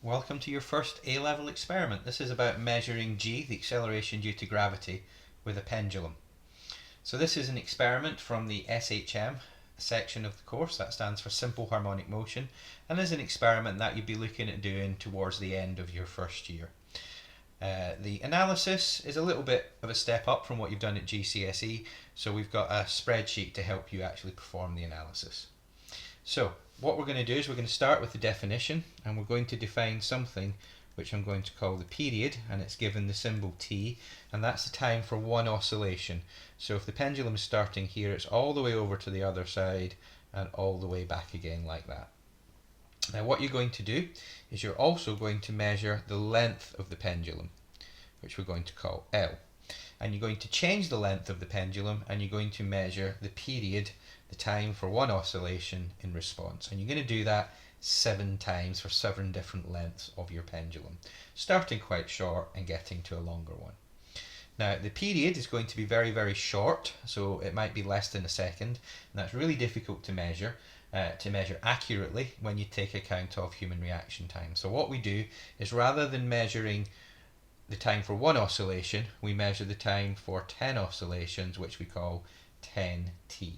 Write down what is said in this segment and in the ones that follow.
Welcome to your first A-level experiment. This is about measuring g, the acceleration due to gravity, with a pendulum. So this is an experiment from the SHM section of the course, that stands for Simple Harmonic Motion, and is an experiment that you'd be looking at doing towards the end of your first year. The analysis is a little bit of a step up from what you've done at GCSE, so we've got a spreadsheet to help you actually perform the analysis. So what we're going to do is we're going to start with the definition, and we're going to define something which I'm going to call the period, and it's given the symbol t, and that's the time for one oscillation. So if the pendulum is starting here, it's all the way over to the other side and all the way back again like that. Now what you're going to do is you're also going to measure the length of the pendulum, which we're going to call L. And you're going to change the length of the pendulum, and you're going to measure the period, the time for one oscillation in response. And you're going to do that 7 times for 7 different lengths of your pendulum, starting quite short and getting to a longer one. Now the period is going to be very, very short, so it might be less than a second, and that's really difficult to measure accurately when you take account of human reaction time. So what we do is, rather than measuring the time for one oscillation, we measure the time for 10 oscillations, which we call 10t.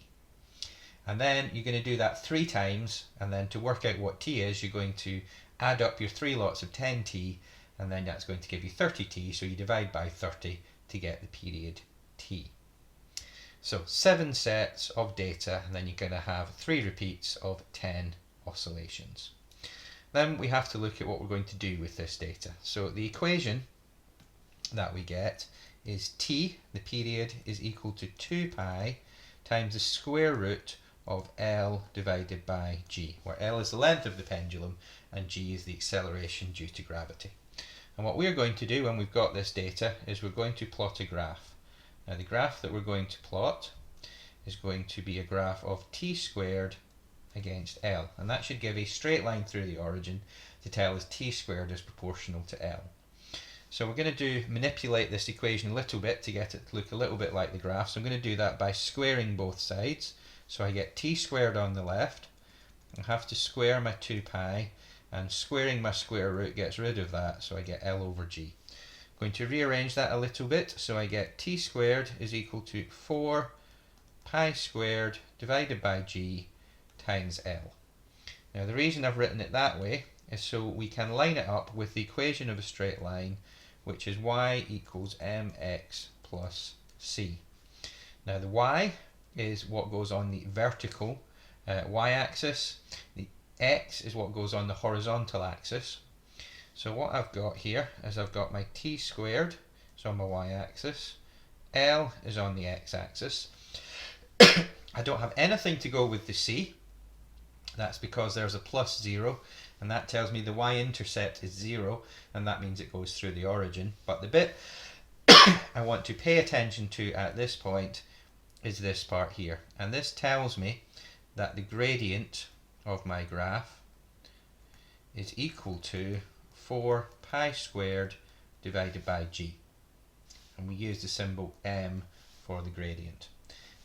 And then you're going to do that 3 times, and then to work out what t is, you're going to add up your 3 lots of 10t, and then that's going to give you 30t, so you divide by 30 to get the period t. So 7 sets of data, and then you're going to have 3 repeats of 10 oscillations. Then we have to look at what we're going to do with this data. So the equation that we get is t, the period, is equal to 2 pi times the square root of L divided by g, where L is the length of the pendulum and g is the acceleration due to gravity. And what we're going to do when we've got this data is we're going to plot a graph. Now the graph that we're going to plot is going to be a graph of t squared against L, and that should give a straight line through the origin to tell us t squared is proportional to L. So we're going to manipulate this equation a little bit to get it to look a little bit like the graph. So I'm going to do that by squaring both sides. So I get t squared on the left. I have to square my 2 pi, and squaring my square root gets rid of that, so I get L over g. I'm going to rearrange that a little bit, so I get t squared is equal to 4 pi squared divided by g times L. Now the reason I've written it that way is so we can line it up with the equation of a straight line, which is y equals mx plus c. Now the y is what goes on the vertical y-axis. The x is what goes on the horizontal axis. So what I've got here is I've got my t squared, so on my y-axis, L is on the x-axis. I don't have anything to go with the c. That's because there's a plus 0, and that tells me the y-intercept is 0, and that means it goes through the origin. But the bit I want to pay attention to at this point is this part here, and this tells me that the gradient of my graph is equal to 4 pi squared divided by g, and we use the symbol m for the gradient.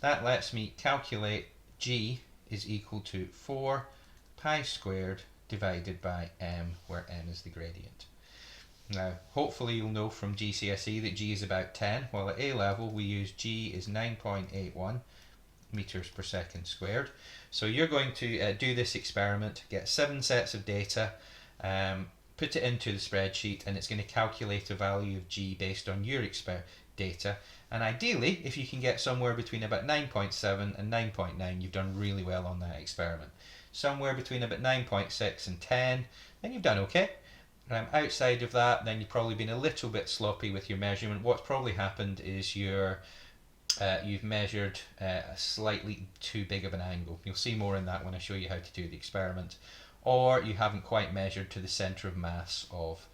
That lets me calculate g is equal to 4 pi squared divided by m, where m is the gradient. Now hopefully you'll know from GCSE that g is about 10, while at A level we use g is 9.81 meters per second squared. So you're going to do this experiment, get 7 sets of data, put it into the spreadsheet, and it's going to calculate a value of g based on your data. And ideally, if you can get somewhere between about 9.7 and 9.9, you've done really well on that experiment. Somewhere between about 9.6 and 10, then you've done okay. Outside of that, then you've probably been a little bit sloppy with your measurement. What's probably happened is you've measured a slightly too big of an angle. You'll see more in that when I show you how to do the experiment. Or you haven't quite measured to the centre of mass of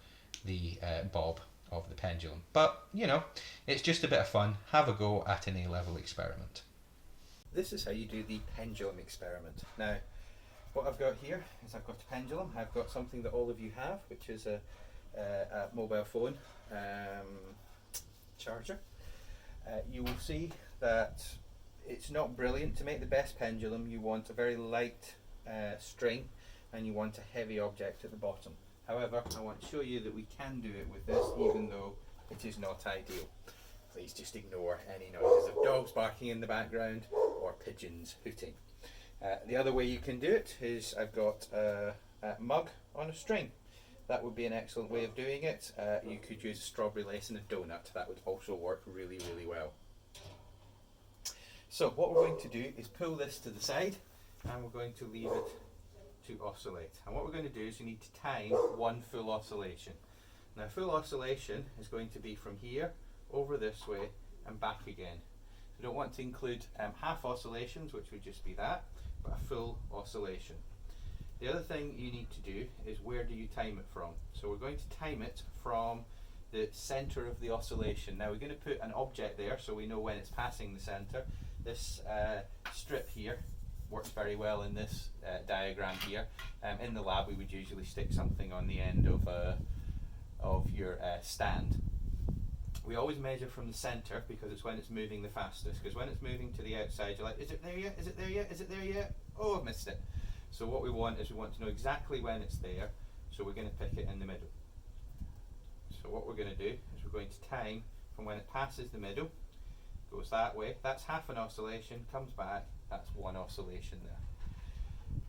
the bob of the pendulum. But, you know, it's just a bit of fun. Have a go at an A-level experiment. This is how you do the pendulum experiment. Now, what I've got here is I've got a pendulum. I've got something that all of you have, which is a mobile phone charger. You will see that it's not brilliant. To make the best pendulum, you want a very light string, and you want a heavy object at the bottom. However, I want to show you that we can do it with this, even though it is not ideal. Please just ignore any noises of dogs barking in the background or pigeons hooting. The other way you can do it is I've got a mug on a string. That would be an excellent way of doing it. You could use strawberry lace and a donut. That would also work really, really well. So what we're going to do is pull this to the side, and we're going to leave it to oscillate. And what we're going to do is we need to time one full oscillation. Now, full oscillation is going to be from here over this way and back again. So we don't want to include half oscillations, which would just be that, but a full oscillation. The other thing you need to do is, where do you time it from? So we're going to time it from the center of the oscillation. Now we're going to put an object there so we know when it's passing the center. This strip here works very well in this diagram here. In the lab we would usually stick something on the end of your stand. We always measure from the center because it's when it's moving the fastest, because when it's moving to the outside you're like, is it there yet? Is it there yet? Is it there yet? Oh, I've missed it. So what we want is we want to know exactly when it's there, so we're going to pick it in the middle. So what we're going to do is we're going to time from when it passes the middle, goes that way, that's half an oscillation, comes back, that's one oscillation there.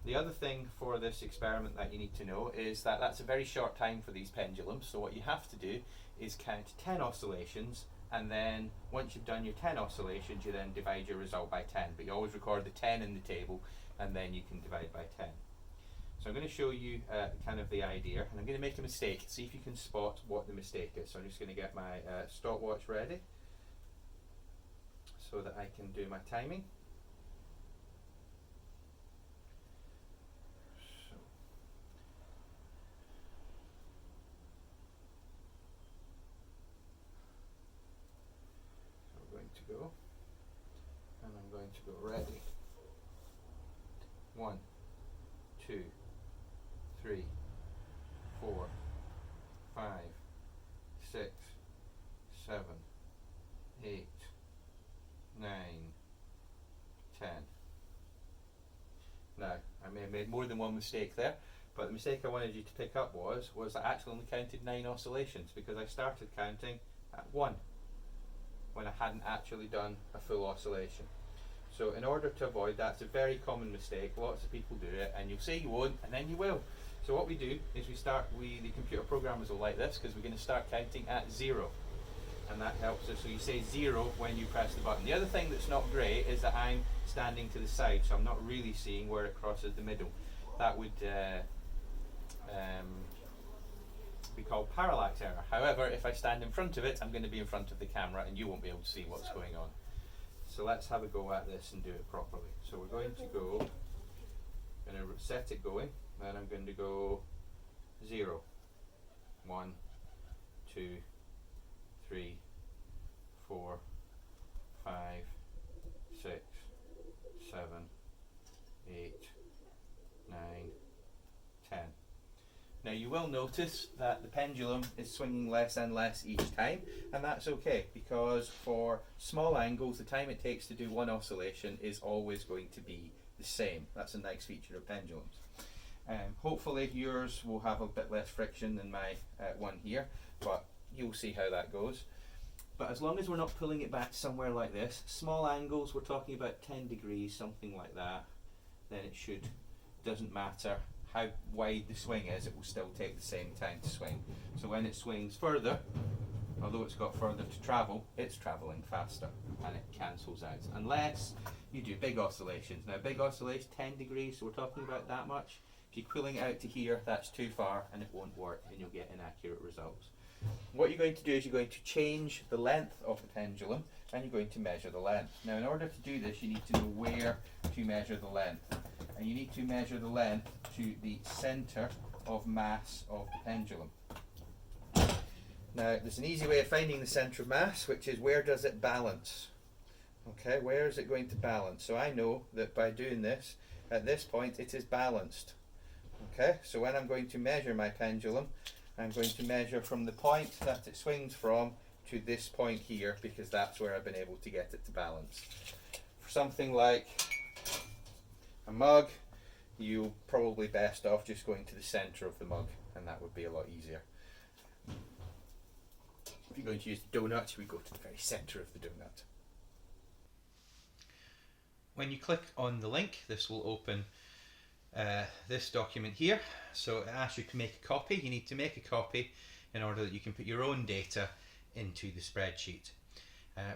The other thing for this experiment that you need to know is that that's a very short time for these pendulums, so what you have to do is count 10 oscillations, and then once you've done your 10 oscillations you then divide your result by 10, but you always record the 10 in the table and then you can divide by 10. So I'm going to show you kind of the idea, and I'm going to make a mistake, see if you can spot what the mistake is. So I'm just going to get my stopwatch ready so that I can do my timing. So I'm going to go, and I'm going to go ready. 1, 2, 3, 4, 5, 6, 7, 8, 9, 10. Now, I may have made more than one mistake there, but the mistake I wanted you to pick up was I actually only counted 9 oscillations, because I started counting at 1 when I hadn't actually done a full oscillation. So in order to avoid that, it's a very common mistake, lots of people do it, and you'll say you won't, and then you will. So what we do is the computer programmers will like this, because we're going to start counting at 0. And that helps us, so you say 0 when you press the button. The other thing that's not great is that I'm standing to the side, so I'm not really seeing where it crosses the middle. That would be called parallax error. However, if I stand in front of it, I'm going to be in front of the camera and you won't be able to see what's going on. So let's have a go at this and do it properly. So we're going to go, going to set it going, then I'm going to go 0, 1, 2, 3, 4, 5, 6, 7, 8, 9, 10. Now you will notice that the pendulum is swinging less and less each time, and that's okay, because for small angles the time it takes to do one oscillation is always going to be the same. That's a nice feature of pendulums. Hopefully yours will have a bit less friction than my one here, but you'll see how that goes. But as long as we're not pulling it back somewhere like this, small angles, we're talking about 10 degrees, something like that, then it doesn't matter how wide the swing is, it will still take the same time to swing. So when it swings further, although it's got further to travel, it's travelling faster and it cancels out. Unless you do big oscillations. Now big oscillations, 10 degrees, so we're talking about that much. If you're pulling it out to here, that's too far and it won't work and you'll get inaccurate results. What you're going to do is you're going to change the length of the pendulum and you're going to measure the length. Now in order to do this you need to know where to measure the length. And you need to measure the length to the centre of mass of the pendulum. Now there's an easy way of finding the centre of mass, which is where does it balance? Okay, where is it going to balance? So I know that by doing this, at this point it is balanced. Okay, so when I'm going to measure my pendulum, I'm going to measure from the point that it swings from to this point here, because that's where I've been able to get it to balance. For something like a mug, you're probably best off just going to the centre of the mug and that would be a lot easier. If you're going to use the donut, we go to the very centre of the donut. When you click on the link, this will open this document here. So it asks you to make a copy. You need to make a copy in order that you can put your own data into the spreadsheet.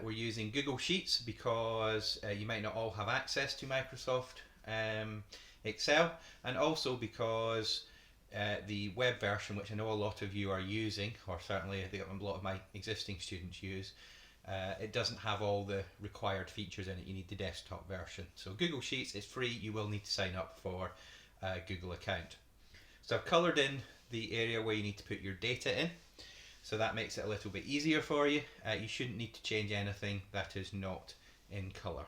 We're using Google Sheets because you might not all have access to Microsoft Excel, and also because the web version, which I know a lot of you are using, or certainly a lot of my existing students use, it doesn't have all the required features in it. You need the desktop version. So Google Sheets is free. You will need to sign up for a Google account. So I've coloured in the area where you need to put your data in. So that makes it a little bit easier for you. You shouldn't need to change anything that is not in colour.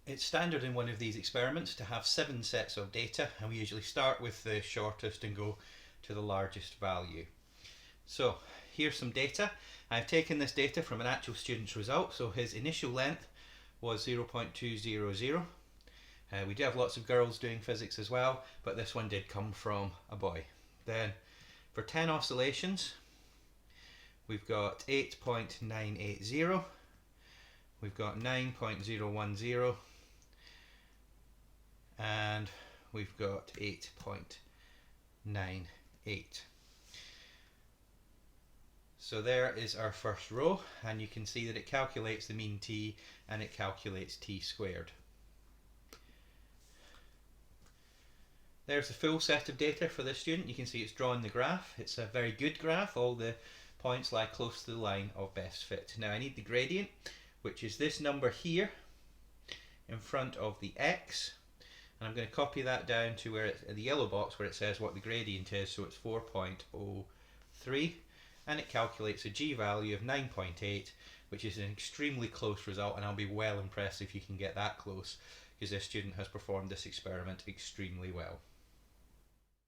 It's standard in one of these experiments to have 7 sets of data, and we usually start with the shortest and go to the largest value. So here's some data. I've taken this data from an actual student's result. So his initial length was 0.200. We do have lots of girls doing physics as well, but this one did come from a boy. Then for 10 oscillations, we've got 8.980, we've got 9.010, and we've got 8.98. So there is our first row, and you can see that it calculates the mean t and it calculates t squared. There's the full set of data for this student. You can see it's drawn the graph. It's a very good graph. All the points lie close to the line of best fit. Now I need the gradient, which is this number here in front of the x, and I'm going to copy that down to where it's, the yellow box where it says what the gradient is. So it's 4.03, and it calculates a g value of 9.8, which is an extremely close result, and I'll be well impressed if you can get that close, because this student has performed this experiment extremely well.